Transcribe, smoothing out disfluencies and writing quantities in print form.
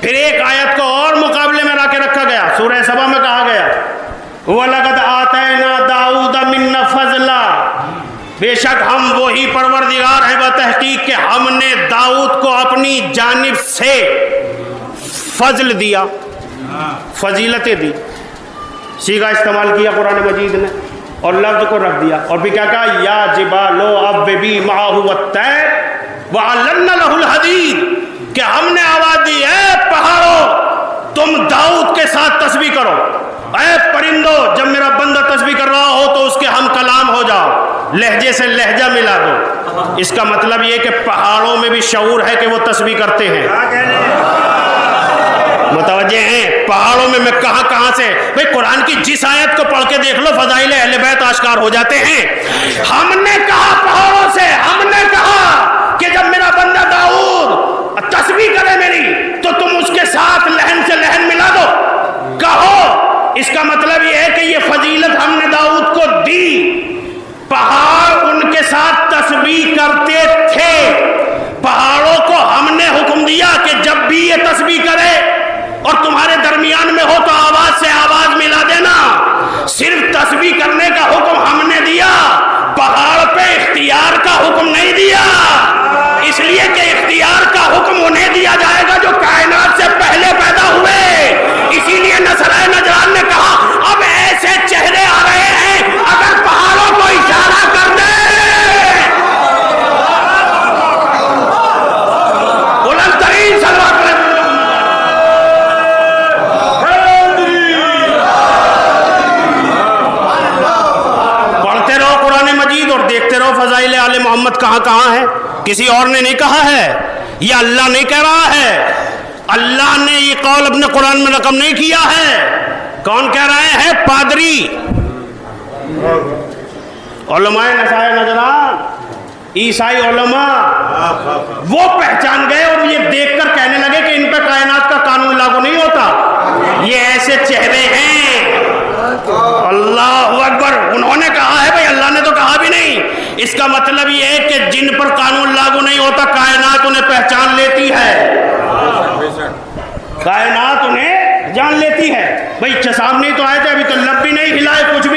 پھر ایک آیت کو اور مقابلے میں لا کے رکھا گیا، سورہ سبا میں کہا گیا وَلَقَدْ آتَيْنَا دَاؤُودَ مِنَّا فَضْلًا، بے شک ہم وہی پروردگار ہیں بتحقیق کہ ہم نے داؤد کو اپنی جانب سے فضل دیا، فضیلتیں دی، صیغہ استعمال کیا قرآن مجید نے اور لفظ کو رکھ دیا، اور پھر کیا کہا یا جبالو اوبی معہ والطیر وعلنا لہ الحدید، کہ ہم نے آواز دی اے پہاڑوں تم داؤد کے ساتھ تسبیح کرو، اے پرندوں جب میرا بندہ تسبیح کر رہا ہو تو اس کے ہم کلام ہو جاؤ، لہجے سے لہجہ ملا دو۔ اس کا مطلب یہ کہ پہاڑوں میں بھی شعور ہے کہ وہ تسبیح کرتے ہیں، متوجہ ہیں؟ پہاڑوں میں کہاں سے بھئی قرآن کی جس آیت کو پڑھ کے دیکھ لو فضائل اہل بیت آشکار ہو جاتے ہیں۔ ہم نے کہا پہاڑوں سے، ہم نے کہا کہ جب میرا بندہ داؤد تسبیح کرے میری تو تم اس کے ساتھ لہن سے لہن ملا دو، کہو۔ اس کا مطلب یہ ہے کہ یہ فضیلت ہم نے داؤد کو دی، پہاڑ ان کے ساتھ تسبیح کرتے تھے، پہاڑوں کو ہم نے حکم دیا کہ جب بھی یہ تسبیح کرے اور تمہارے درمیان میں ہو تو آواز سے آواز ملا دینا۔ صرف تسبیح کرنے کا حکم ہم نے دیا، پہاڑ پہ اختیار کا حکم نہیں دیا، اس لیے کہ اختیار کا حکم انہیں دیا جائے گا جو کائنات سے پہلے پیدا ہوئے۔ اسی لیے نصرائے نجران نے کہا اب ایسے چہرے آ رہے ہیں اگر پہاڑوں کو اشارہ کر دے۔ بلند ترین صلوات دیکھتے رہو فضائل آل محمد کہاں کہاں ہے، کسی اور نے نہیں کہا ہے، یہ اللہ نہیں کہہ رہا ہے، اللہ نے یہ قول اپنے قرآن میں رقم نہیں کیا ہے، کون کہہ رہے ہیں؟ پادری، علماء نصارہ نجران، عیسائی علماء، وہ پہچان گئے اور یہ دیکھ کر کہنے لگے کہ ان پہ کائنات کا قانون لاگو نہیں ہوتا، یہ ایسے چہرے ہیں۔ اللہ اکبر، انہوں نے کہا ہے، بھائی اللہ نے تو کہا بھی نہیں۔ اس کا مطلب یہ ہے کہ جن پر قانون لاگو نہیں ہوتا کائنات انہیں پہچان لیتی ہے، کائنات انہیں جان لیتی ہے۔ بھائی سامنے تو آئے تھے، ابھی تو لب بھی نہیں ہلائے، کچھ بھی